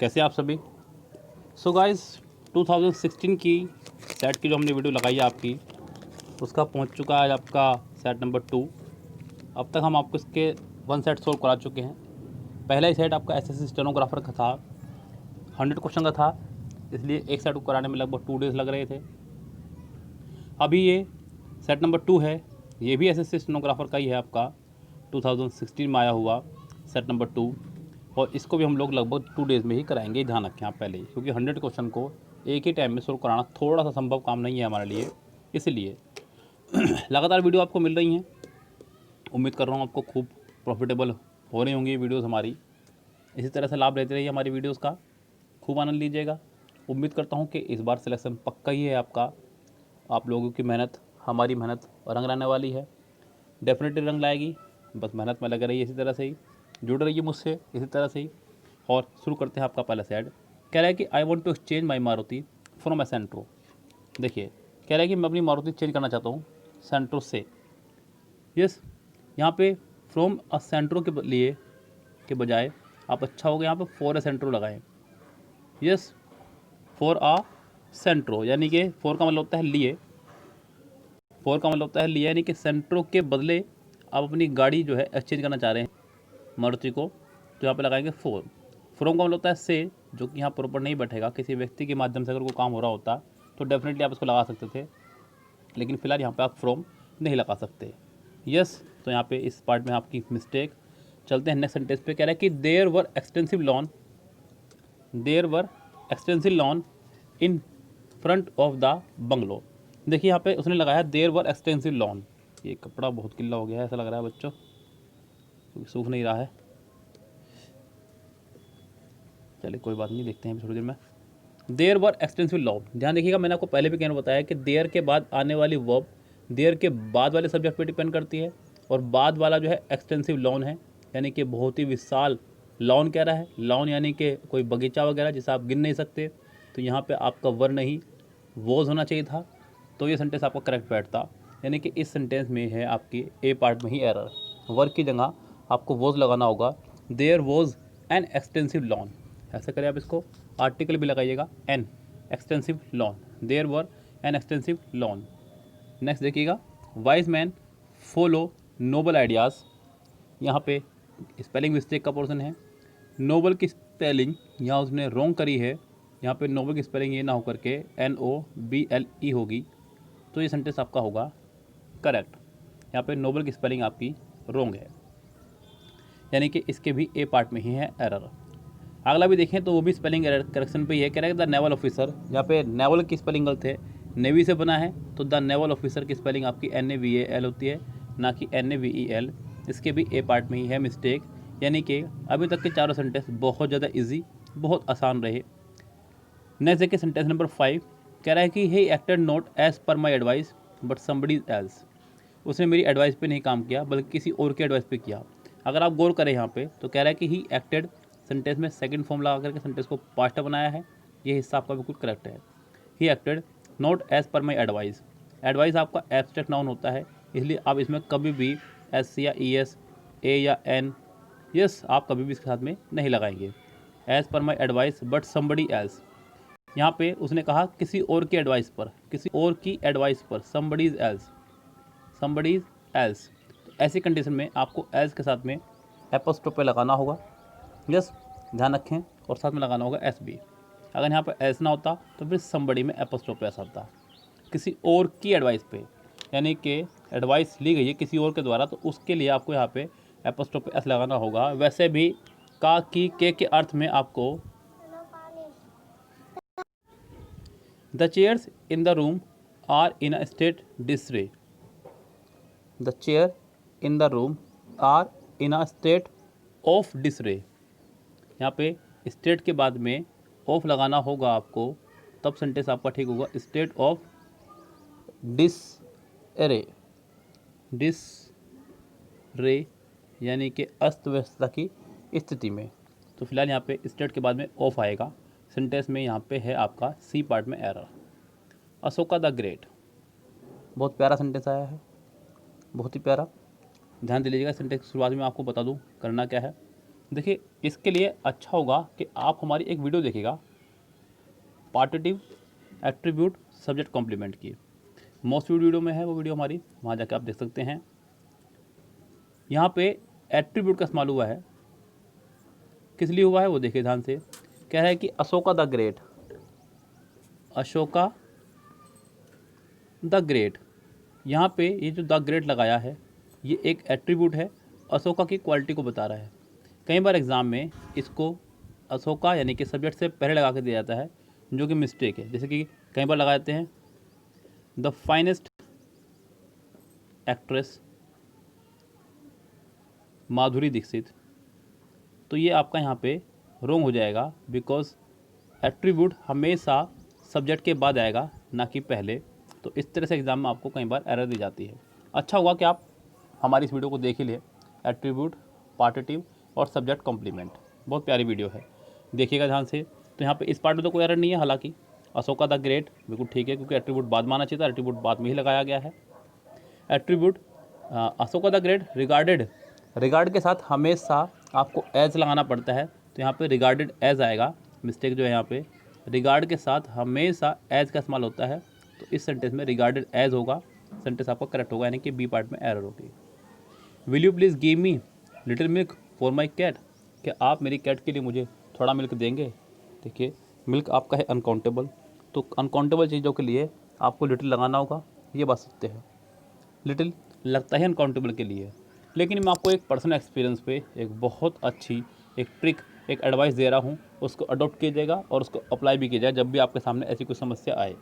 कैसे आप सभी। सो गाइस 2016 की सेट की जो हमने वीडियो लगाई है आपकी, उसका पहुंच चुका है आपका सेट नंबर 2। अब तक हम आपको इसके 1 सेट सोल्व करा चुके हैं। पहला ही सेट आपका एसएससी स्टेनोग्राफर का था, 100 क्वेश्चन का था, इसलिए एक सेट को कराने में लगभग 2 डेज़ लग रहे थे। अभी ये सेट नंबर 2 है, ये भी एसएससी स्टेनोग्राफर का ही है आपका, 2016 में आया हुआ सेट नंबर 2, और इसको भी हम लोग लगभग 2 डेज़ में ही कराएंगे, ध्यान रखें आप पहले ही, क्योंकि 100 क्वेश्चन को एक ही टाइम में सोल्व कराना थोड़ा सा संभव काम नहीं है हमारे लिए। इसलिए लगातार वीडियो आपको मिल रही हैं, उम्मीद कर रहा हूँ आपको खूब प्रॉफिटेबल हो रही होंगी वीडियोस हमारी। इसी तरह से लाभ लेते रहिए हमारी वीडियोस का, खूब आनंद लीजिएगा। उम्मीद करता हूँ कि इस बार सिलेक्शन पक्का ही है आपका। आप लोगों की मेहनत, हमारी मेहनत रंग लाने वाली है, डेफिनेटली रंग लाएगी। बस मेहनत में लगे रहिए, इसी तरह से ही जुड़े रहिए मुझसे, इसी तरह से ही। और शुरू करते हैं आपका पहला सेट। कह रहा है कि I want to exchange my Maruti from a Santro. देखिए, कह रहा है कि मैं अपनी मारुति चेंज करना चाहता हूँ सेंट्रो से। यस, यहाँ पे फ्रॉम अ सेंट्रो के लिए के बजाय आप अच्छा होगा यहाँ पे फॉर ए सेंट्रो लगाएं। यस, फॉर आ सेंट्रो, यानी कि फॉर का मतलब होता है लिए, फॉर का मतलब होता है लिए, यानी कि सेंट्रो के बदले आप अपनी गाड़ी जो है एक्सचेंज करना चाह रहे हैं मारुति को, तो यहाँ पे लगाएंगे फॉर। फ्रॉम का मतलब होता है से, जो कि यहाँ प्रॉपर नहीं बैठेगा। किसी व्यक्ति के माध्यम से अगर कोई काम हो रहा होता तो डेफिनेटली आप इसको लगा सकते थे, लेकिन फिलहाल यहाँ पे आप फ्रॉम नहीं लगा सकते। यस, तो यहाँ पे इस पार्ट में आपकी मिस्टेक। चलते हैं नेक्स्ट सेंटेंस पे। कह रहा है कि there were extensive lawn in front of the bungalow. देखिए यहाँ पे उसने लगाया देयर वर एक्सटेंसिव लॉन। ये कपड़ा बहुत गिल्ला हो गया है, ऐसा लग रहा है बच्चों, क्योंकि सूख नहीं रहा है। चलिए कोई बात नहीं, देखते हैं थोड़ी देर में। देयर वर एक्सटेंसिव लॉन, ध्यान देखिएगा, मैंने आपको पहले भी कहना बताया कि देयर के बाद आने वाली वर्ब देयर के बाद वाले सब्जेक्ट पे डिपेंड करती है, और बाद वाला जो है एक्सटेंसिव लॉन है, यानी कि बहुत ही विशाल लॉन कह रहा है। लॉन यानी कि कोई बगीचा वगैरह जिसे आप गिन नहीं सकते, तो यहाँ पे आपका वर नहीं वॉज होना चाहिए था, तो ये सेंटेंस आपका करेक्ट बैठता। यानी कि इस सेंटेंस में है आपकी ए पार्ट में ही एरर, वर की जगह आपको वॉज लगाना होगा। There was an extensive lawn, ऐसे करें आप इसको, आर्टिकल भी लगाइएगा an, extensive lawn, there were an extensive lawn. Next देखिएगा, wise man follow noble ideas. यहाँ पे स्पेलिंग मिस्टेक का पोर्शन है। नोबल की स्पेलिंग यहाँ उसने रॉन्ग करी है, यहाँ पे नोबल की स्पेलिंग ये ना हो करके NOBLE होगी, तो ये सेंटेंस आपका होगा करेक्ट। यहाँ पे नोबल की स्पेलिंग आपकी रॉन्ग है, यानी कि इसके भी ए पार्ट में ही है एरर। अगला भी देखें तो वो भी स्पेलिंग एरर करेक्शन पे ही है। कह रहा है द नेवल ऑफिसर, जहाँ पे नेवल की स्पेलिंग गलत है, नेवी से बना है, तो द नेवल ऑफिसर की स्पेलिंग आपकी NAVAL होती है, ना कि NAVEL। इसके भी ए पार्ट में ही है मिस्टेक। यानी कि अभी तक के चारों सेंटेंस बहुत ज़्यादा इजी, बहुत आसान रहे। नेक्स्ट देखिए सेंटेंस नंबर 5। कह रहा है कि he acted not as per my advice but somebody else. उसने मेरी एडवाइस पे नहीं काम किया, बल्कि किसी और की एडवाइस पे किया। अगर आप गौर करें यहाँ पे, तो कह रहा है कि ही एक्टेड सेंटेंस में सेकंड फॉर्म लगा करके सेंटेंस को पास्ट बनाया है, ये हिस्सा आपका बिल्कुल करेक्ट है। He acted not as per my advice, advice आपका एब्स्ट्रैक्ट नाउन होता है, इसलिए आप इसमें कभी भी एस या ES, ए या एन, यस, आप कभी भी इसके साथ में नहीं लगाएंगे। As per my advice but somebody else, यहाँ पे उसने कहा किसी और की एडवाइस पर, किसी और की एडवाइस पर, समबडीज एल्स, समबडीज एल्स। तो ऐसी कंडीशन में आपको एल्स के साथ में एपोस्ट्रोफे लगाना होगा। यस, ध्यान रखें, और साथ में लगाना होगा SB। अगर यहाँ पर एस ना होता तो फिर समबडी में एपोस्ट्रोफे ऐसा होता, किसी और की एडवाइस पे, यानी कि एडवाइस ली गई है किसी और के द्वारा, तो उसके लिए आपको यहाँ पे एपोस्ट्रोफे S लगाना होगा। वैसे भी का, की, के अर्थ में आपको the chairs in the room are in a state disarray, the chair in the room are in a state of disarray. यहाँ पे स्टेट के बाद में ऑफ लगाना होगा आपको, तब सेंटेंस आपका ठीक होगा। स्टेट ऑफ डिसरे, डिसरे यानी कि अस्त व्यस्तता की स्थिति में। तो फिलहाल यहाँ पे स्टेट के बाद में ऑफ आएगा सेंटेंस में। यहाँ पे है आपका सी पार्ट में एरर। अशोका द ग्रेट, बहुत प्यारा सेंटेंस आया है, बहुत ही प्यारा। ध्यान दे लीजिएगा, सेंटेंस की शुरुआत में आपको बता दूं करना क्या है। देखिए इसके लिए अच्छा होगा कि आप हमारी एक वीडियो देखिएगा, पार्टिटिव एट्रीब्यूट सब्जेक्ट कॉम्प्लीमेंट की, मोस्ट वीडियो में है वो वीडियो हमारी, वहाँ जाके आप देख सकते हैं। यहाँ पे एट्रीब्यूट का इस्तेमाल हुआ है, किस लिए हुआ है वो देखिए ध्यान से। कह रहा है कि Ashoka the great, Ashoka the great, यहाँ पे ये जो द ग्रेट लगाया है ये एक एट्रीब्यूट है, अशोका की क्वालिटी को बता रहा है। कई बार एग्ज़ाम में इसको अशोका यानी कि सब्जेक्ट से पहले लगा के दिया जाता है, जो कि मिस्टेक है। जैसे कि कई बार लगा देते हैं the finest actress Madhuri Dixit, तो ये आपका यहाँ पे रोंग हो जाएगा, बिकॉज एट्रीब्यूट हमेशा सब्जेक्ट के बाद आएगा ना कि पहले। तो इस तरह से एग्ज़ाम में आपको कई बार एरर दी जाती है। अच्छा होगा कि आप हमारी इस वीडियो को देख ही लें, एट्रीब्यूट, पार्टिटिव और सब्जेक्ट कॉम्प्लीमेंट, बहुत प्यारी वीडियो है, देखिएगा ध्यान से। तो यहाँ पे इस पार्ट में तो कोई एरर नहीं है, हालांकि अशोका द ग्रेट बिल्कुल ठीक है, क्योंकि एट्रीब्यूट बाद में आना चाहिए था, एट्रीब्यूट बाद में ही लगाया गया है। Attribute Ashoka the great regarded, regard के साथ हमेशा आपको एज लगाना पड़ता है, तो यहाँ पे रिगार्डेड एज आएगा, मिस्टेक जो है यहाँ पे, रिगार्ड के साथ हमेशा एज का इस्तेमाल होता है, तो इस सेंटेंस में रिगार्डेड एज होगा, सेंटेंस आपका करेक्ट होगा, यानी कि बी पार्ट में एरर होगी। Will you please give me little milk for my cat, क्या आप मेरी कैट के लिए मुझे थोड़ा मिल्क देंगे। देखिए मिल्क आपका है अनकाउंटेबल, तो अनकाउंटेबल चीज़ों के लिए आपको लिटिल लगाना होगा, ये बात सत्य है। लिटिल लगता है अनकाउंटेबल के लिए, लेकिन मैं आपको एक पर्सनल एक्सपीरियंस पे एक बहुत अच्छी एक ट्रिक, एक एडवाइस दे रहा हूँ, उसको अडॉप्ट कीजिएगा और उसको अप्लाई भी कीजिएगा जब भी आपके सामने ऐसी कोई समस्या आए।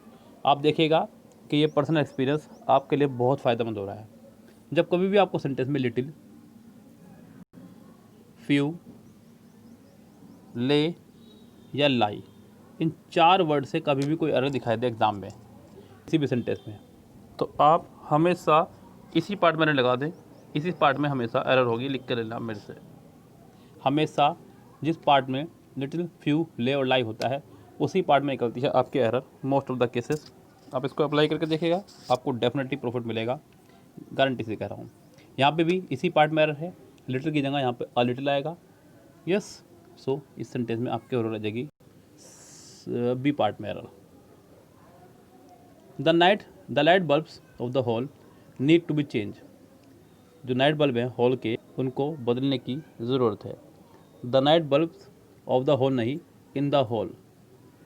आप देखिएगा कि ये पर्सनल एक्सपीरियंस आपके लिए बहुत फ़ायदेमंद हो रहा है। जब कभी भी आपको सेंटेंस में लिटिल, फ्यू, ले या लाई, इन 4 वर्ड से कभी भी कोई एरर दिखाई दे एग्ज़ाम में किसी भी सेंटेंस में, तो आप हमेशा इसी पार्ट में लगा दें, इसी पार्ट में हमेशा एरर होगी, लिख कर लेना मेरे से। हमेशा जिस पार्ट में लिटिल, फ्यू, ले और लाई होता है उसी पार्ट में निकलती है आपकी error, most of the cases. आप इसको अप्लाई करके देखिएगा, आपको डेफिनेटली प्रॉफिट मिलेगा, गारंटी से कह रहा हूँ। यहाँ पे भी इसी पार्ट में एरर है, लिटिल की जगह यहाँ पे अ लिटिल आएगा, यस। सो इस सेंटेंस में आपकी एरर आ जाएगी बी पार्ट में error. The light bulbs of the hall need to be change, जो नाइट बल्ब हैं हॉल के उनको बदलने की ज़रूरत है। The night bulbs of the hall नहीं, in the hall,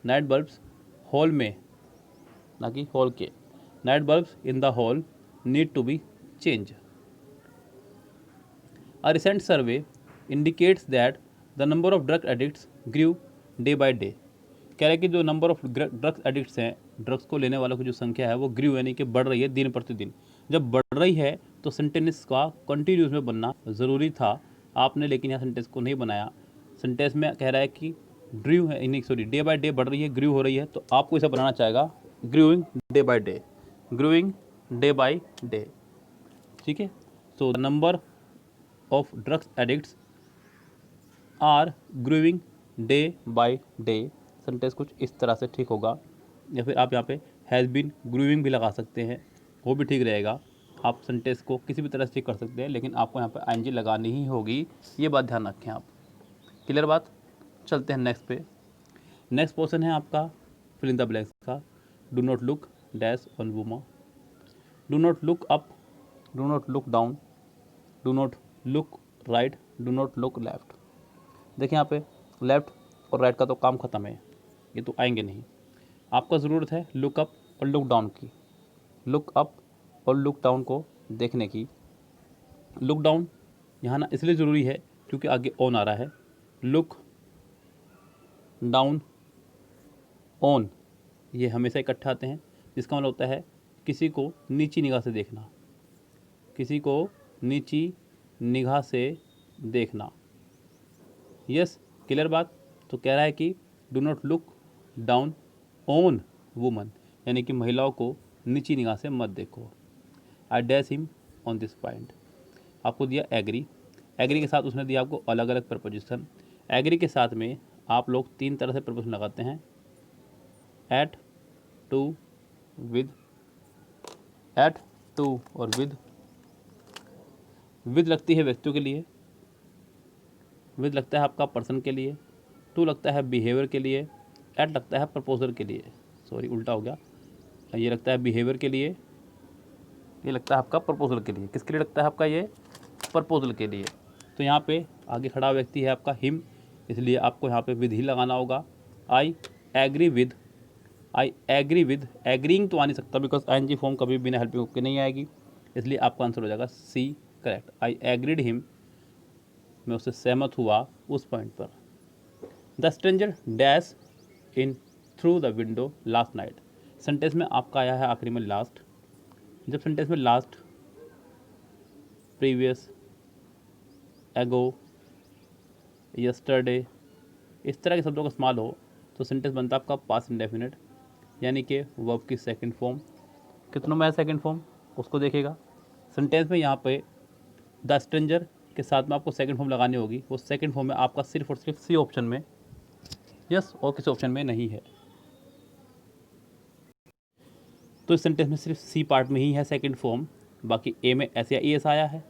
night bulbs hall में ना कि हॉल के, night bulbs in the hall need to be change. A recent survey indicates that the number of drug addicts grew day by day, कह रहा है कि जो नंबर ऑफ ड्रग्स एडिक्ट्स हैं, ड्रग्स को लेने वालों की जो संख्या है वो ग्रू यानी कि बढ़ रही है दिन प्रतिदिन। जब बढ़ रही है तो सेंटेंस का कंटिन्यूस में बनना ज़रूरी था, आपने लेकिन यहाँ सेंटेंस को नहीं बनाया। सेंटेंस में कह रहा है कि ड्रू है, नहीं सॉरी, डे बाय डे बढ़ रही है, ग्रू हो रही है, तो आपको इसे बनाना चाहेगा growing day by day, growing day by day, ठीक है। So the number of drugs addicts are growing day by day, sentence कुछ इस तरह से ठीक होगा। या फिर आप यहाँ पे हैज़ बीन ग्रूइंग भी लगा सकते हैं, वो भी ठीक रहेगा। आप सेंटेंस को किसी भी तरह से ठीक कर सकते हैं, लेकिन आपको यहाँ पे आईएनजी लगानी ही होगी, ये बात ध्यान रखें आप। क्लियर बात। चलते हैं नेक्स्ट पे। नेक्स्ट पोर्शन है आपका फिल इन द ब्लैंक्स का। Do not look dash on woman, do not look up, do not look down, do not look right, do not look left. देखिए यहाँ पे लेफ्ट और राइट का तो काम ख़त्म है, ये तो आएंगे नहीं। आपको ज़रूरत है लुक अप और लुक डाउन की, लुक अप और लुक डाउन को देखने की। लुक डाउन यहाँ ना इसलिए ज़रूरी है क्योंकि आगे ऑन आ रहा है, लुक डाउन, ऑन, ये हमेशा इकट्ठा आते हैं, जिसका मतलब होता है किसी को नीची निगाह से देखना, किसी को नीची निगाह से देखना, यस। क्लियर बात। तो कह रहा है कि do not look down on woman, यानी कि महिलाओं को नीची निगाह से मत देखो। I dash him on this point, आपको दिया एग्री, एग्री के साथ उसने दिया आपको अलग अलग प्रपोजिशन। एग्री के साथ में आप लोग 3 तरह से प्रपोजिशन लगाते हैं, at, to, with. At, to और विद लगती है व्यक्तियों के लिए, विद लगता है आपका पर्सन के लिए, टू लगता है बिहेवियर के लिए, एट लगता है प्रपोजल के लिए, सॉरी उल्टा हो गया, ये लगता है बिहेवियर के लिए, ये लगता है आपका प्रपोजल के लिए। किसके लिए लगता है आपका ये? प्रपोजल के लिए। तो यहाँ पे आगे खड़ा व्यक्ति है आपका हिम, इसलिए आपको यहाँ पे विद ही लगाना होगा। I agree with, I agree with, agreeing तो आ नहीं सकता बिकॉज आईएनजी फॉर्म कभी बिना हेल्पिंग के नहीं आएगी, इसलिए आपका आंसर हो जाएगा C correct. I agreed him, मैं उससे सहमत हुआ उस पॉइंट पर। The stranger dash in through the window last night, sentence में आपका आया है आखिरी में लास्ट। जब सेंटेंस में लास्ट, प्रीवियस, एगो, यस्टरडे इस तरह के शब्दों का इस्तेमाल हो तो सेंटेंस बनता है आपका पास्ट इंडेफिनिट, यानी कि वर्ब की सेकंड फॉर्म। कितनों में है सेकंड फॉर्म उसको देखिएगा। सेंटेंस में यहाँ पे द स्ट्रेंजर के साथ में आपको सेकंड फॉर्म लगानी होगी, वो सेकंड फॉर्म में आपका सिर्फ और सिर्फ सी ऑप्शन में, यस, और किसी ऑप्शन में नहीं है। तो इस सेंटेंस में सिर्फ सी पार्ट में ही है सेकंड फॉर्म, बाकी ए में एस या ई एस आया है,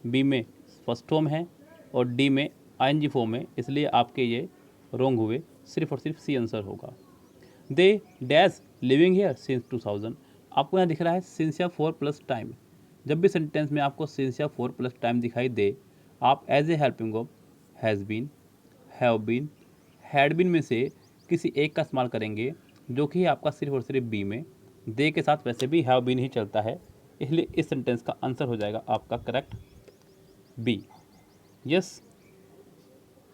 बी में फर्स्ट फॉर्म है और डी में आईएनजी फॉर्म है, इसलिए आपके ये रॉन्ग हुए, सिर्फ और सिर्फ सी आंसर होगा। They dash living here since 2000, आपको यहाँ दिख रहा है सिंस या फॉर प्लस टाइम। जब भी सेंटेंस में आपको सिंस या फॉर प्लस टाइम दिखाई दे, आप as a helping of has been, have been, had been में से किसी एक का इस्तेमाल करेंगे, जो कि आपका सिर्फ और सिर्फ बी में, दे के साथ वैसे भी हैव बीन ही चलता है, इसलिए इस सेंटेंस का आंसर हो जाएगा आपका करेक्ट बी। यस,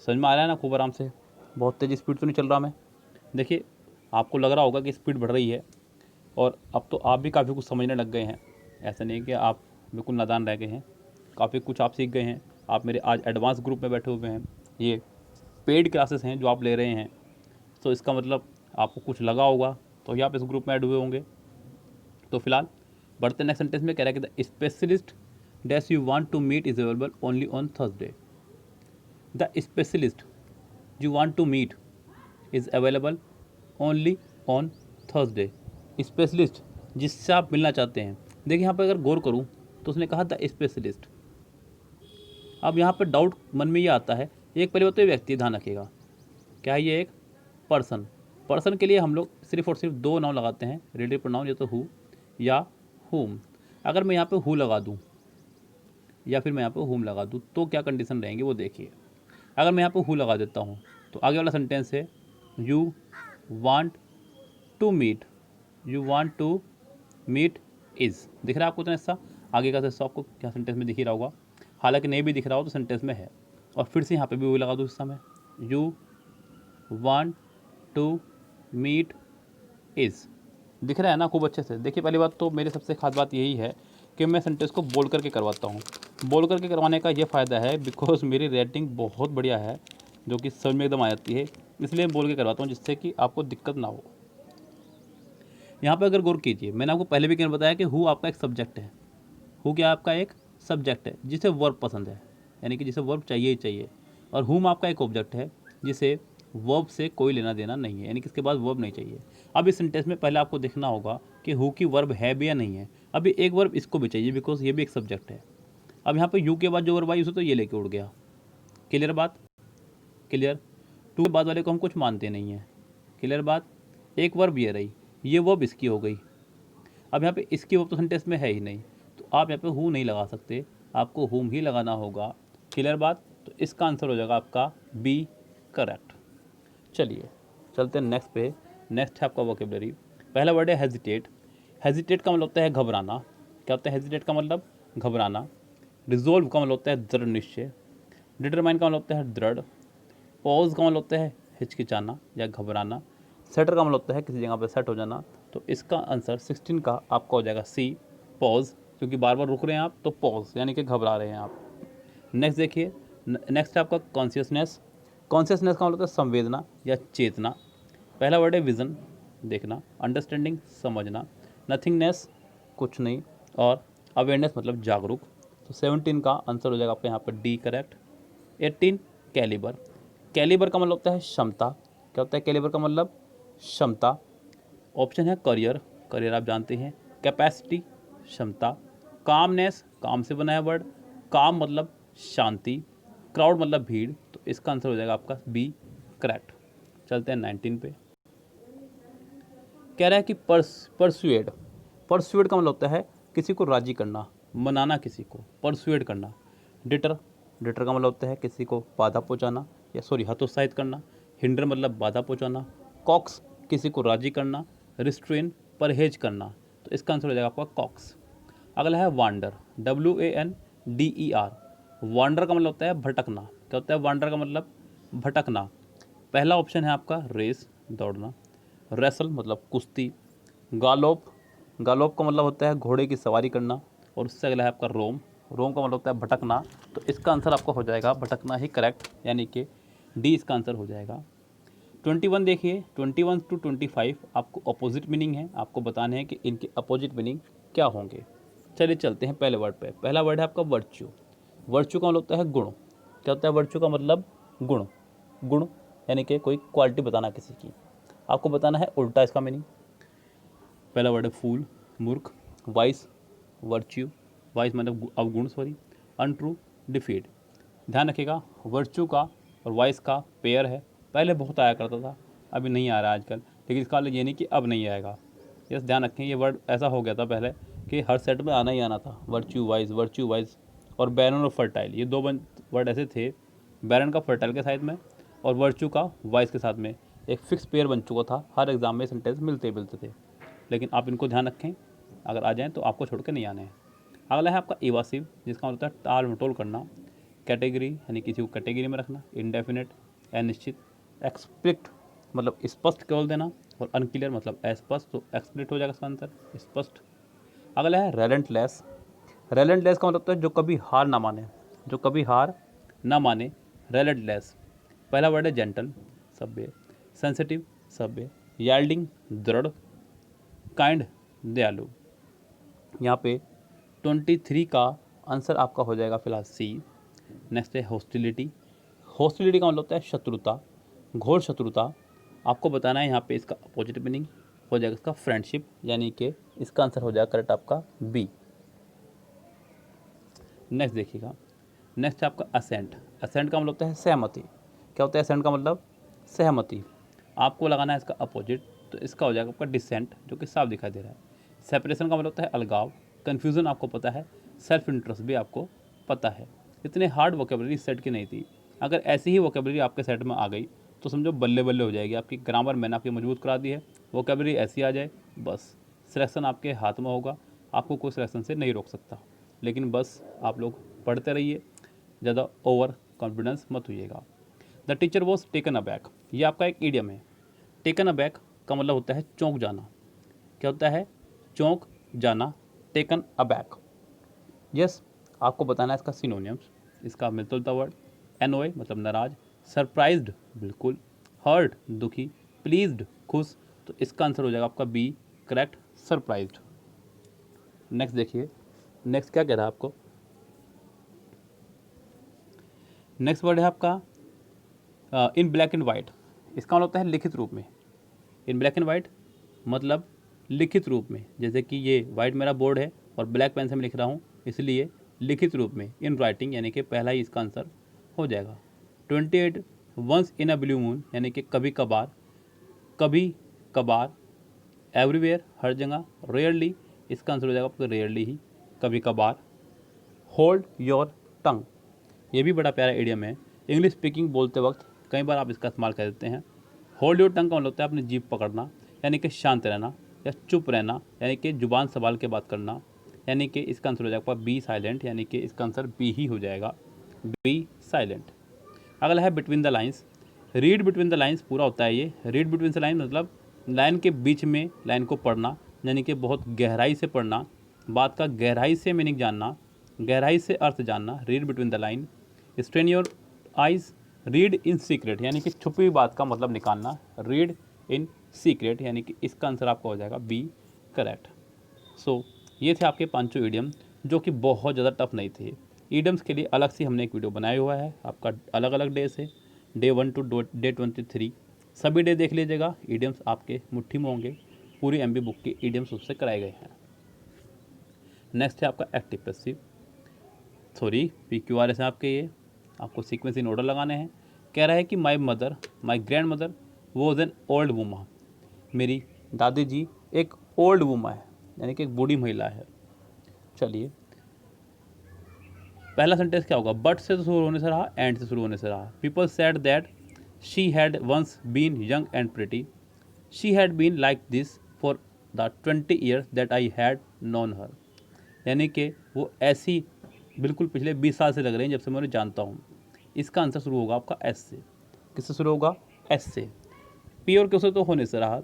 समझ में आ रहा है ना खूब आराम से, बहुत तेज़ स्पीड तो नहीं चल रहा मैं। देखिए आपको लग रहा होगा कि स्पीड बढ़ रही है और अब तो आप भी काफ़ी कुछ समझने लग गए हैं, ऐसा नहीं कि आप बिल्कुल नादान रह गए हैं, काफ़ी कुछ आप सीख गए हैं। आप मेरे आज एडवांस ग्रुप में बैठे हुए हैं, ये पेड क्लासेस हैं जो आप ले रहे हैं, तो इसका मतलब आपको कुछ लगा होगा तो ही आप इस ग्रुप में ऐड हुए होंगे। तो फिलहाल बढ़ते नेक्स्ट सेंटेंस में कह रहा है कि the specialist dash you want to meet is available only on Thursday. The specialist you want to meet is available only on Thursday. Specialist जिससे आप मिलना चाहते हैं, देखिए यहाँ पर अगर गौर करूँ तो उसने कहा द स्पेशलिस्ट। अब यहाँ पर डाउट मन में ये आता है, एक परिवर्तन व्यक्ति, ध्यान रखिएगा, क्या है ये? एक पर्सन। पर्सन के लिए हम लोग सिर्फ और सिर्फ दो नाउन लगाते हैं, रिलेटिव प्रोनाउन, या तो हु या हुम। अगर मैं यहाँ पे हु लगा दूँ या फिर मैं यहाँ पे हुम लगा दूँ तो क्या कंडीशन रहेंगी वो देखिए। अगर मैं यहाँ पे हु लगा देता हूँ तो आगे वाला सेंटेंस है you want to meet, you want to meet is, दिख रहा है आपको? तो ऐसा आगे का हिस्सा आपको क्या सेंटेंस में दिख ही रहा होगा, हालांकि नहीं भी दिख रहा हो तो सेंटेंस में है। और फिर से यहाँ पे भी वो लगा दूँ इस समय, you want to meet is, दिख रहा है ना खूब अच्छे से। देखिए पहली बात तो मेरी सबसे खास बात यही है कि मैं सेंटेंस को बोल करके करवाता हूँ। बोल करके करवाने का ये फ़ायदा है बिकॉज मेरी रेटिंग बहुत बढ़िया है, जो कि समझ में एकदम आ जाती है, इसलिए बोल के करवाता हूँ जिससे कि आपको दिक्कत ना हो। यहाँ पे अगर गौर कीजिए, मैंने आपको पहले भी क्या बताया कि हु आपका एक सब्जेक्ट है। हु क्या आपका एक सब्जेक्ट है जिसे वर्ब पसंद है, यानी कि जिसे वर्ब चाहिए ही चाहिए। और हुम आपका एक ऑब्जेक्ट है जिसे वर्ब से कोई लेना देना नहीं है, यानी कि इसके बाद वर्ब नहीं चाहिए। अब इस सेंटेंस में पहले आपको देखना होगा कि हु की वर्ब है भी या नहीं है। अभी एक वर्ब इसको भी चाहिए बिकॉज ये भी एक सब्जेक्ट है। अब यहाँ पे यू के बाद जो वर्ब आई उसे तो ये लेके उड़ गया। क्लियर बात? क्लियर? टू के बाद वाले को हम कुछ मानते नहीं हैं। क्लियर बात? एक वर्ब ये रही, ये वर्ब इसकी हो गई। अब यहाँ पे इसकी वर्ब तो सेंटेंस में है ही नहीं, तो आप यहाँ पे हु नहीं लगा सकते, आपको हुम ही लगाना होगा। क्लियर बात? तो इसका आंसर हो जाएगा आपका बी करेक्ट। चलिए चलते हैं नेक्स्ट पे। नेक्स्ट है आपका वोकेबलरी। पहला वर्ड है हेजिटेट। हेजिटेट का मतलब होता है घबराना। क्या होता है हेजिटेट का मतलब? घबराना। रिजोल्व का मतलब होता है दृढ़ निश्चय। डिटरमाइन का मतलब होता है दृढ़। पॉज का मतलब होता है हिचकिचाना या घबराना। सेटर का मतलब होता है किसी जगह पर सेट हो जाना। तो इसका आंसर 16 का आपका हो जाएगा सी पॉज, क्योंकि बार बार रुक रहे हैं आप तो पॉज यानी कि घबरा रहे हैं आप। नेक्स्ट देखिए, नेक्स्ट है आपका कॉन्शियसनेस। कॉन्शियसनेस का मतलब होता है संवेदना या चेतना। पहला वर्ड है विजन, देखना। अंडरस्टैंडिंग, समझना। नथिंगनेस, कुछ नहीं। और अवेयरनेस मतलब जागरूक। तो 17 का आंसर हो जाएगा आपका यहाँ पर डी करेक्ट। 18 कैलिबर। कैलिबर का मतलब होता है क्षमता। क्या होता है कैलिबर का मतलब? क्षमता। ऑप्शन है करियर, करियर आप जानते हैं। कैपेसिटी, क्षमता। कामनेस, काम से बनाया वर्ड, काम मतलब शांति। क्राउड मतलब भीड़, तो इसका आंसर हो जाएगा आपका बी करेक्ट। चलते हैं 19 पे। कह रहा है कि परसुएड का मतलब होता है किसी को राजी करना, मनाना किसी को, परसुएड करना। डिटर का मतलब होता है किसी को बाधा पहुंचाना या हतोत्साहित करना। हिंडर मतलब बाधा पहुंचाना। कॉक्स किसी को राजी करना। रिस्ट्रेन परहेज करना। तो इसका आंसर हो जाएगा आपका कॉक्स। अगला है वांडर, WANDER। वांडर का मतलब होता है भटकना। क्या होता है वांडर का मतलब? भटकना। पहला ऑप्शन है आपका रेस, दौड़ना। रेसल मतलब कुश्ती। गालोप का मतलब होता है घोड़े की सवारी करना। और उससे अगला है आपका रोम का मतलब होता है भटकना। तो इसका आंसर आपका हो जाएगा भटकना ही करेक्ट, यानी कि डी इसका आंसर हो जाएगा। 21 देखिए, 21 to 25 आपको अपोजिट मीनिंग है, आपको बताने हैं कि इनके अपोजिट मीनिंग क्या होंगे। चलिए चलते हैं पहले वर्ड पे। पहला वर्ड है आपका वर्च्यू। वर्च्यू का मतलब होता है गुण। क्या होता है वर्च्यू का मतलब? गुण यानी कि कोई क्वालिटी बताना किसी की, आपको बताना है उल्टा इसका मीनिंग। पहला वर्ड है फूल, मूर्ख। वाइस, वर्च्यू, वाइस मतलब अवगुण, अनट्रू, डिफीट। ध्यान रखिएगा वर्च्यू का और वाइस का पेयर है। पहले बहुत आया करता था, अभी नहीं आ रहा आजकल, लेकिन इसका मतलब ये नहीं कि अब नहीं आएगा। यस, ध्यान रखें, ये वर्ड ऐसा हो गया था पहले कि हर सेट में आना ही आना था, वर्च्यू वाइज। और बैरन और फर्टाइल, ये दो वर्ड ऐसे थे, बैरन का फर्टाइल के साइड में और वर्च्यू का वाइस के साथ में एक फिक्स पेयर बन चुका था। हर एग्जाम में सेंटेंस मिलते थे, लेकिन आप इनको ध्यान रखें, अगर आ जाएँ तो आपको छोड़ के नहीं आने हैं। अगला है आपका इवासिव, जिसका मतलब होता है टाल मटोल करना। कैटेगरी यानी किसी को कैटेगरी में रखना। इंडेफिनेट अनिश्चित। एक्सप्लिक्ट मतलब स्पष्ट केवल देना। और अनक्लियर मतलब अस्पष्ट, तो एक्सप्लिक्ट हो जाएगा इसका आंसर, स्पष्ट। अगला है रेलेंटलेस का मतलब होता है जो कभी हार ना माने, रेलेंटलेस। पहला वर्ड है जेंटल, सभ्य। सेंसिटिव, सभ्य। याल्डिंग, दृढ़। काइंड, दयालु। यहाँ पे 23 का आंसर आपका हो जाएगा फिलहाल सी। नेक्स्ट है हॉस्टिलिटी का मतलब होता है शत्रुता, घोर शत्रुता। आपको बताना है यहाँ पे इसका अपोजिट मीनिंग हो जाएगा इसका फ्रेंडशिप, यानी कि इसका आंसर हो जाएगा करेक्ट आपका बी। नेक्स्ट देखिएगा, नेक्स्ट है आपका असेंट का मतलब होता है सहमति। क्या होता है असेंट का मतलब? सहमति। आपको लगाना है इसका अपोजिट, तो इसका हो जाएगा आपका डिसेंट, जो कि साफ दिखाई दे रहा है। सेपरेशन का मतलब होता है अलगाव। कन्फ्यूज़न आपको पता है। सेल्फ इंटरेस्ट भी आपको पता है। इतने हार्ड वोकेबलरी सेट की नहीं थी, अगर ऐसी ही वोकेबलरी आपके सेट में आ गई तो समझो बल्ले बल्ले हो जाएगी आपकी। ग्रामर मैंने आपकी मजबूत करा दी है, वोकेबलरी ऐसी आ जाए बस सिलेक्शन आपके हाथ में होगा, आपको कोई सिलेक्शन से नहीं रोक सकता। लेकिन बस आप लोग पढ़ते रहिए, ज़्यादा ओवर कॉन्फिडेंस मत होइएगा। The teacher was taken aback, ये आपका एक ईडियम है। टेकन अबैक का मतलब होता है चौंक जाना। क्या होता है? चौंक जाना, टेकन अबैक। यस, आपको बताना है इसका सिनोनियम्स, इसका मिलता जुलता वर्ड। एनोए मतलब नाराज। सरप्राइज्ड बिल्कुल। हर्ट दुखी। प्लीज्ड खुश। तो इसका आंसर हो जाएगा आपका बी करेक्ट, सरप्राइज्ड। नेक्स्ट देखिए, नेक्स्ट क्या कह रहा है आपको? नेक्स्ट वर्ड है आपका इन ब्लैक एंड वाइट। इसका मतलब होता है लिखित रूप में। इन ब्लैक एंड वाइट मतलब लिखित रूप में, जैसे कि ये वाइट मेरा बोर्ड है और ब्लैक पेन से मैं लिख रहा हूँ, इसलिए लिखित रूप में, इन राइटिंग, यानी कि पहला ही इसका आंसर हो जाएगा। 28 once in a blue moon यानी कि कभी कभार। एवरीवेयर हर जगह। रेयरली इसका आंसर हो जाएगा आपको रेयरली ही, कभी कभार। होल्ड योर टंग, ये भी बड़ा प्यारा इडियम है। इंग्लिश स्पीकिंग बोलते वक्त कई बार आप इसका इस्तेमाल कर देते हैं। होल्ड योर टंग का मतलब होता है अपनी जीभ पकड़ना, यानी कि शांत रहना या चुप रहना, यानी कि जुबान संभाल के बात करना, यानी कि इसका आंसर हो जाएगा बी साइलेंट, यानी कि इसका आंसर बी ही हो जाएगा, बी साइलेंट। अगला है between the lines. Read between the lines पूरा होता है ये। रीड बिटवीन द लाइन मतलब लाइन के बीच में लाइन को पढ़ना, यानी कि बहुत गहराई से पढ़ना, बात का गहराई से मीनिंग जानना, गहराई से अर्थ जानना। Read between the line. Strain your eyes. Read in secret, यानी कि छुपी हुई बात का मतलब निकालना। रीड इन सीक्रेट, यानी कि इसका आंसर आपका हो जाएगा बी करेक्ट। सो ये थे आपके पांचों ईडियम, जो कि बहुत ज़्यादा टफ नहीं थे। ईडियम्स के लिए अलग से हमने एक वीडियो बनाया हुआ है, आपका अलग अलग डे से, डे 1 to डे 23 सभी डे देख लीजिएगा। ईडियम्स आपके मुट्ठी में होंगे, पूरी MB बुक के ईडियम्स उससे कराए गए हैं। नेक्स्ट है आपका एक्टिव पैसिव, सॉरी PQRS है आपके, ये आपको सीक्वेंस इन ऑर्डर लगाने हैं। कह रहा है कि my grand mother was an old woman, मेरी दादी जी एक ओल्ड वुमा है, यानी कि एक बूढ़ी महिला है। चलिए पहला सेंटेंस क्या होगा, बट से तो शुरू होने से रहा, एंड से शुरू होने से रहा। People said that she had once been young and pretty, she had been like this for the 20 years that I had known her, यानी कि वो ऐसी बिल्कुल पिछले 20 साल से लग रही हैं जब से मैं उन्हें जानता हूँ। इसका आंसर शुरू होगा आपका एस से। किससे शुरू होगा, एस से। पी और क्यू से तो होने से रहा,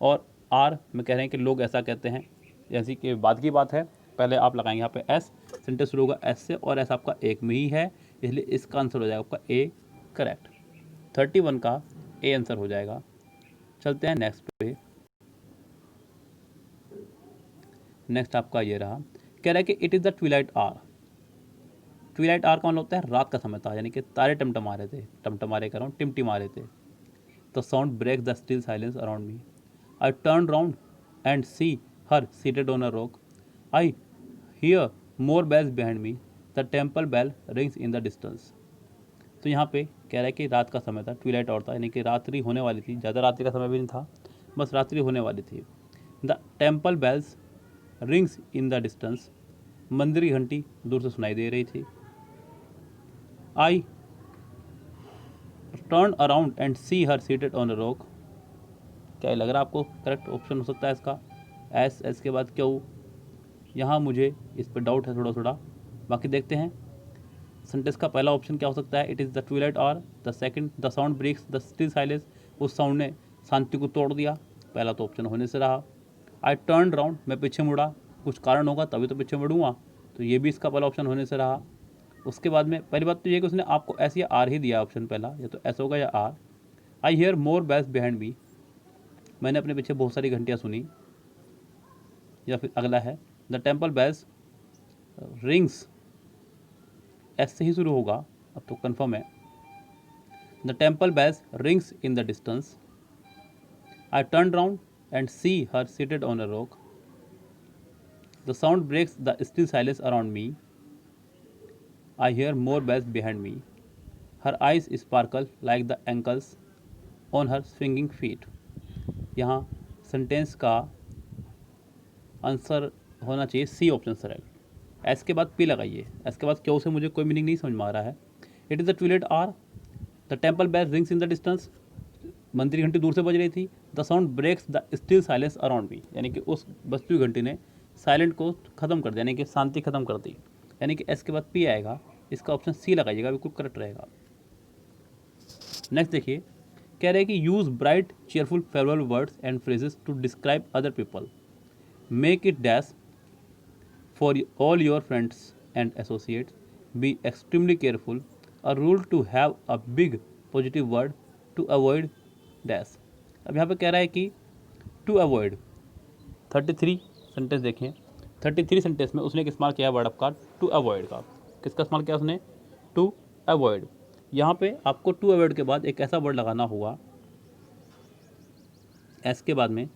और आर में कह रहे हैं कि लोग ऐसा कहते हैं, जैसी कि बाद की बात है। पहले आप लगाएंगे यहाँ पे एस, सेंटेंस शुरू होगा एस से, और एस आपका एक में ही है, इसलिए इसका आंसर हो जाएगा आपका ए करेक्ट। 31 का ए आंसर हो जाएगा। चलते हैं नेक्स्ट पे। नेक्स्ट आपका ये रहा, कह रहा है कि it is the twilight hour. Twilight hour का मतलब होता है रात का समय था, यानी कि तारे टमटमा रहे थे, टमटमा रहे कर रहा हूँ, टिमटिमा रहे थे। The sound breaks the still silence around me, I turn round and see her seated on a rock, I hear more bells behind me, the temple bell rings in the distance. तो यहाँ पे कह रहा है कि रात का समय था, ट्विलाइट आवर था, यानी कि रात्रि होने वाली थी, ज़्यादा रात्रि का समय भी नहीं था, बस रात्रि होने वाली थी। The temple bells rings in the distance, मंदिर की घंटी दूर से सुनाई दे रही थी। I turn around and see her seated on a rock, क्या लग रहा है आपको करेक्ट ऑप्शन हो सकता है इसका, एस, एस के बाद क्यों, यहाँ मुझे इस पर डाउट है थोड़ा थोड़ा, बाकी देखते हैं। सेंटेंस का पहला ऑप्शन क्या हो सकता है, it is the twilight hour. The second, the sound breaks the still silence, उस साउंड ने शांति को तोड़ दिया, पहला तो ऑप्शन होने से रहा। आई टर्न राउंड, मैं पीछे मुड़ा, कुछ कारण होगा तभी तो पीछे मुड़ूंगा, तो ये भी इसका पहला ऑप्शन होने से रहा। उसके बाद में पहली बात तो ये कि उसने आपको एस या आर ही दिया ऑप्शन पहला, या तो एस होगा या R. I hear more bells behind me, मैंने अपने पीछे बहुत सारी घंटियाँ सुनी, या फिर अगला है the temple bells rings, S से ही शुरू होगा, अब तो कन्फर्म है। The temple bells rings in the distance, I turn round and see her seated on a rock, the sound breaks the still silence around me, I hear more bells behind me, her eyes sparkle like the ankles on her swinging feet. यहाँ sentence का answer होना चाहिए C option select. S के बाद P लगाइए, S के बाद क्यों से मुझे कोई मीनिंग नहीं समझ में आ रहा है। It is the twilight hour, the temple bell rings in the distance, मंदिर घंटी दूर से बज रही थी। The sound breaks the still silence around me, यानी कि उस बजती हुई घंटी ने साइलेंट को ख़त्म कर दिया, यानी कि शांति खत्म कर दी, यानी कि एस के बाद पी आएगा। इसका ऑप्शन सी लगाइएगा, बिल्कुल करेक्ट रहेगा। नेक्स्ट देखिए, कह रहे हैं कि use bright cheerful favourable words and phrases to describe other people, make it dash for all your friends and associates, be extremely careful, a rule to have a big positive word to avoid dash। अब यहाँ पे कह रहा है कि to avoid 33 sentence देखें, 33 sentence में उसने इस्तेमाल किया वर्ड आपका to avoid का, किसका इस्तेमाल किया उसने, to avoid। यहाँ पे आपको to avoid के बाद एक ऐसा वर्ड लगाना होगा एस के बाद में,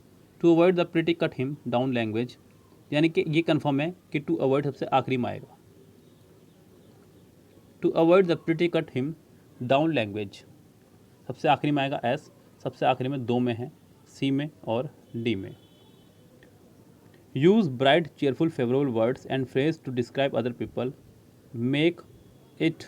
to avoid the pretty cut him down language, यानी कि ये कन्फर्म है कि टू अवॉइड सबसे आखिरी में आएगा। To avoid the pretty cut him down language सबसे आखिरी में आएगा एस, सबसे आखिरी में दो में है, सी में और डी में। Use bright cheerful favourable words and phrase to describe other people, make it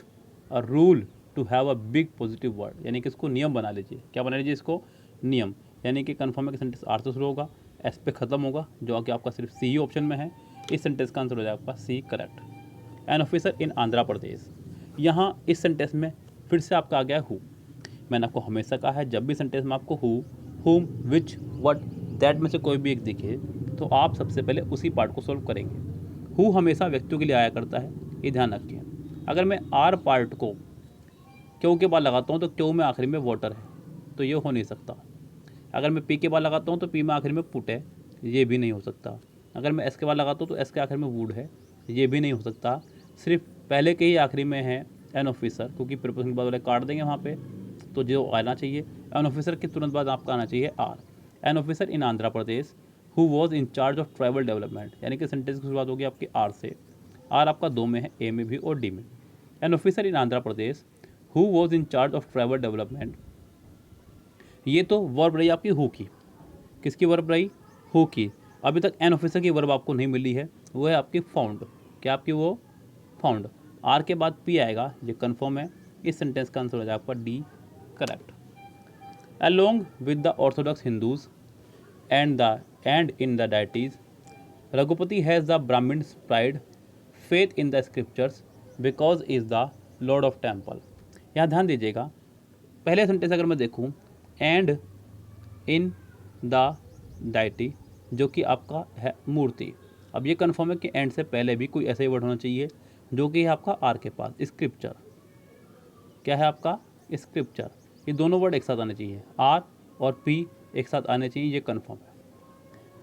a rule to have a big positive word, यानी कि इसको नियम बना लीजिए। क्या बना लीजिए इसको, नियम, यानी कि कन्फर्म है कि सेंटेंस आर से शुरू होगा, एस पे ख़त्म होगा, जो कि आपका सिर्फ सी ही ऑप्शन में है। इस सेंटेंस का आंसर हो जाएगा आपका सी correct. An officer in Andhra Pradesh, यहाँ इस सेंटेंस में फिर से आपका आ गया हु। मैंने आपको हमेशा कहा है जब भी सेंटेंस में आपको हु, हुम, विच, व्हाट, दैट में से कोई भी एक दिखे तो आप सबसे पहले उसी पार्ट को सॉल्व करेंगे। हु हमेशा व्यक्तियों के लिए आया करता है, ये ध्यान रखिए। अगर मैं आर पार्ट को क्यों के बाद लगाता हूँ तो क्यों में आखिरी में वाटर है, तो ये हो नहीं सकता। अगर मैं पी के बाद लगाता हूँ तो पी में आखिर में पुट है, ये भी नहीं हो सकता। अगर मैं एस के बाद लगाता हूँ तो एस के आखिर में वुड है, ये भी नहीं हो सकता। सिर्फ पहले के ही आखिरी में है एन ऑफिसर, क्योंकि प्रिपोजिशन के बाद वाले काट देंगे वहाँ पे, तो जो आना चाहिए एन ऑफिसर के तुरंत बाद आपका आना चाहिए R. An officer in Andhra Pradesh who was in charge of tribal development, यानी कि सेंटेंस की शुरुआत होगी आपकी आर से। आर आपका दो में है, ए में भी और डी में। N officer in Andhra Pradesh who was in charge of travel development. ये तो वर्ब रही आपकी हु की, किसकी वर्ब रही, हु की। अभी तक एन ऑफिसर की वर्ब आपको नहीं मिली है, वो है आपकी फाउंड। क्या आपकी वो फाउंड। आर के बाद पी आएगा, ये कन्फर्म है। इस सेंटेंस का आंसर हो जाएगा आपका D correct. Along with the Orthodox Hindus and in the deities, Raghupati has the Brahmin's pride, faith in the scriptures, because is the Lord of Temple। यहाँ ध्यान दीजिएगा, पहले सेंटेंस अगर मैं देखूँ, एंड इन द डाइटी, जो कि आपका है मूर्ति। अब ये कन्फर्म है कि एंड से पहले भी कोई ऐसा ही वर्ड होना चाहिए जो कि है आपका आर के पास, स्क्रिप्चर। क्या है आपका स्क्रिप्चर। ये दोनों वर्ड एक साथ आने चाहिए, आर और पी एक साथ आने चाहिए, ये कन्फर्म है।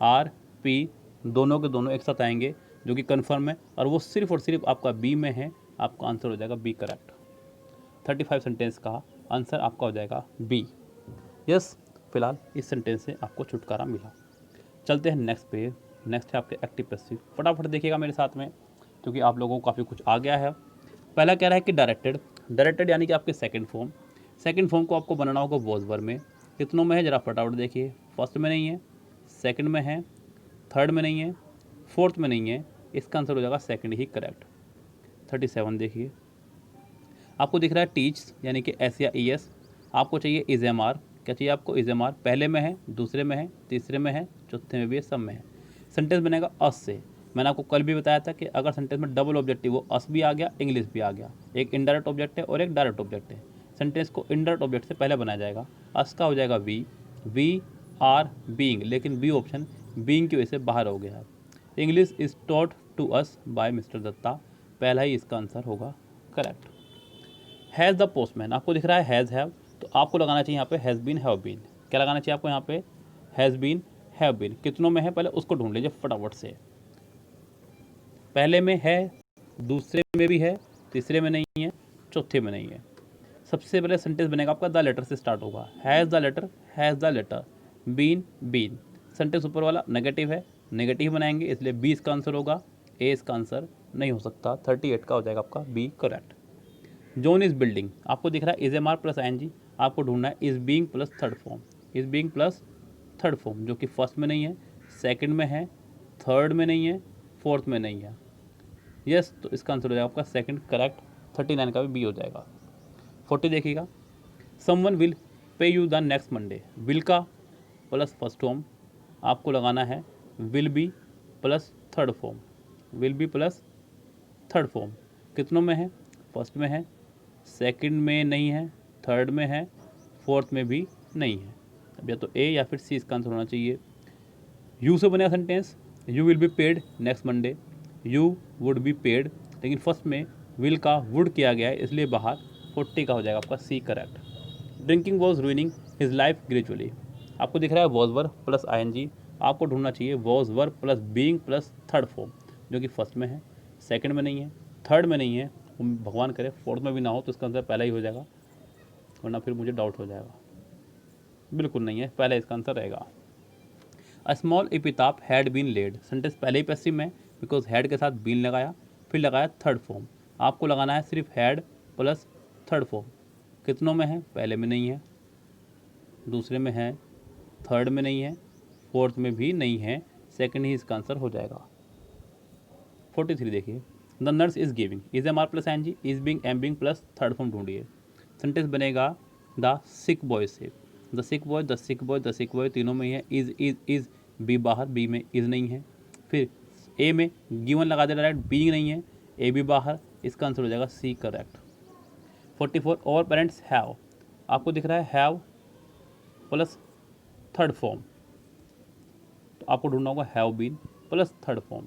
आर पी दोनों के दोनों एक साथ आएंगे, जो कि कन्फर्म है, और वो सिर्फ और सिर्फ आपका बी में है। आपका आंसर हो जाएगा बी करेक्ट। 35 सेंटेंस का आंसर आपका हो जाएगा बी। यस, फिलहाल इस सेंटेंस से आपको छुटकारा मिला। चलते हैं नेक्स्ट पे। नेक्स्ट है आपके एक्टिव पैसिव। फटाफट देखिएगा मेरे साथ में, क्योंकि आप लोगों को काफ़ी कुछ आ गया है। पहला कह रहा है कि डायरेक्टेड। डायरेक्टेड यानी कि आपके सेकंड फॉर्म। सेकंड फॉर्म को आपको बनाना होगा वॉज वर्ब में। कितनों में है जरा फटाफट देखिए। फर्स्ट में नहीं है, सेकंड में है, थर्ड में नहीं है, फोर्थ में नहीं है। इसका आंसर हो जाएगा सेकंड ही करेक्ट। 37 देखिए, आपको दिख रहा है टीच यानी कि एस या ई एस। आपको चाहिए इज एम आर। क्या चाहिए आपको, इज एम आर। पहले में है, दूसरे में है, तीसरे में है, चौथे में भी है, सब में है। सेंटेंस बनेगा अस से। मैंने आपको कल भी बताया था कि अगर सेंटेंस में डबल ऑब्जेक्टिव हो, अस भी आ गया, इंग्लिश भी आ गया। एक इनडायरेक्ट ऑब्जेक्ट है और एक डायरेक्ट ऑब्जेक्ट है। सेंटेंस को इनडायरेक्ट ऑब्जेक्ट से पहले बनाया जाएगा। अस का हो जाएगा वी आर बीइंग, लेकिन बी ऑप्शन बीइंग की वजह से बाहर हो गया है। English is taught to us by mister Datta, पहला ही इसका आंसर होगा करेक्ट। हैज़ द पोस्टमैन, आपको दिख रहा है हैज़ हैव, तो आपको लगाना चाहिए यहाँ पे हैज़ बीन हैव बीन। क्या लगाना चाहिए आपको यहाँ पे, हैज़ बीन हैव बीन। कितनों में है पहले उसको ढूंढ लीजिए फटाफट से। पहले में है, दूसरे में भी है, तीसरे में नहीं है, चौथे में नहीं है। सबसे पहले सेंटेंस बनेगा आपका द लेटर से स्टार्ट होगा। Has the letter, has the letter, been been. Sentence ऊपर वाला नेगेटिव है, नेगेटिव बनाएंगे, इसलिए बी इसका आंसर होगा, ए इसका आंसर नहीं हो सकता। 38 का हो जाएगा आपका B correct. John is building, आपको दिख रहा है is M R plus I N G. आपको ढूंढना है is being plus third form. Is being plus third form, जो कि फर्स्ट में नहीं है, सेकंड में है, थर्ड में नहीं है, फोर्थ में नहीं है। यस, तो इसका आंसर हो जाएगा आपका सेकंड करेक्ट। 39 का भी बी हो जाएगा। 40 देखिएगा, someone will pay you the next Monday. Will का प्लस फर्स्ट फॉर्म, आपको लगाना है will be plus third form. Will be plus third form कितनों में है, फर्स्ट में है, सेकंड में नहीं है, थर्ड में है, फोर्थ में भी नहीं है। अब या तो ए या फिर सी इसका आंसर होना चाहिए। यू से बनेगा sentence, you will be paid next Monday. You would be paid, लेकिन फर्स्ट में विल का वुड किया गया है, इसलिए बाहर। 40 का हो जाएगा आपका सी correct. Drinking was ruining his life gradually, आपको दिख रहा है was verb plus I N G. आपको ढूंढना चाहिए was verb plus being plus third form, जो कि फर्स्ट में है, सेकंड में नहीं है, थर्ड में नहीं है, भगवान करे फोर्थ में भी ना हो, तो इसका आंसर पहला ही हो जाएगा, वरना फिर मुझे डाउट हो जाएगा। बिल्कुल नहीं है, पहले इसका आंसर रहेगा। A small epitaph had been laid, sentence पहले ही पैसिव में, बिकॉज हैड के साथ बीन लगाया, फिर लगाया थर्ड फॉर्म। आपको लगाना है सिर्फ हैड प्लस थर्ड फॉर्म। कितनों में है, पहले में नहीं है, दूसरे में है, थर्ड में नहीं है, फोर्थ में भी नहीं है, सेकंड ही इसका आंसर हो जाएगा। 43 देखिए, the nurse is giving, is M R plus N G, is being M being plus third form ढूंढिए। सेंटेंस बनेगा द सिक बॉय से। The sick boy, the sick boy, the sick boy तीनों में ही है। इज बी बाहर, B में is नहीं है। फिर ए में गिवन लगा दे डायरेक्ट, बी नहीं है, ए भी बाहर, इसका आंसर हो जाएगा सी करेक्ट। 44 और पेरेंट्स हैव, आपको दिख रहा है हैव प्लस थर्ड फॉर्म, तो आपको ढूंढना होगा have been plus third form.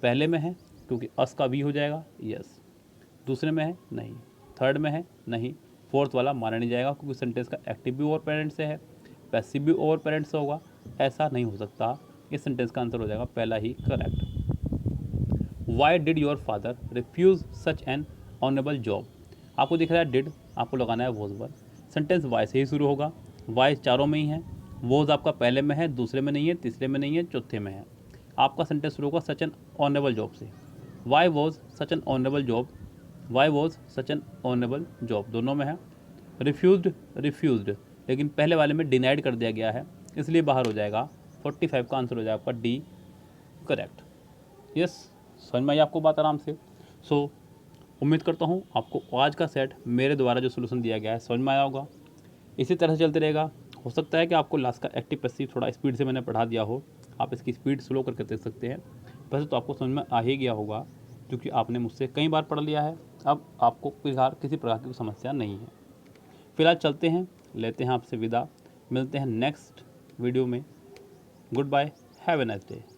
पहले में है क्योंकि अस का भी हो जाएगा, यस। दूसरे में है नहीं, थर्ड में है नहीं, फोर्थ वाला माना नहीं जाएगा क्योंकि सेंटेंस का एक्टिव भी ओवर पेरेंट से है, पैसिव भी ओवर पेरेंट से होगा, ऐसा नहीं हो सकता। इस सेंटेंस का आंसर हो जाएगा पहला ही correct. Why did your father refuse such an honourable job, आपको दिख रहा है डिड, आपको लगाना है वॉज वर्ब। सेंटेंस वाई से ही शुरू होगा, वाई चारों में ही है, वॉज आपका पहले में है, दूसरे में नहीं है, तीसरे में नहीं है, चौथे में है। आपका सेंटेंस शुरू होगा सच एन ऑनरेबल जॉब से। Why was such an honourable job, why was such an honourable job, दोनों में है। रिफ्यूज्ड, लेकिन पहले वाले में डिनाइड कर दिया गया है, इसलिए बाहर हो जाएगा। 45 का आंसर हो जाएगा आपका डी करेक्ट। यस, समझ में आई आपको बात आराम से। सो उम्मीद करता हूँ आपको आज का सेट मेरे द्वारा जो सोल्यूशन दिया गया है समझ में आया होगा। इसी तरह से चलते रहेगा। हो सकता है कि आपको लास्ट का एक्टिव पैसिव थोड़ा स्पीड से मैंने पढ़ा दिया हो, आप इसकी स्पीड स्लो करके देख सकते हैं। वैसे तो आपको समझ में आ ही गया होगा क्योंकि आपने मुझसे कई बार पढ़ लिया है। अब आपको किसी प्रकार की समस्या नहीं है। फिलहाल चलते हैं, लेते हैं आपसे विदा, मिलते हैं नेक्स्ट वीडियो में। Good bye, have a nice day.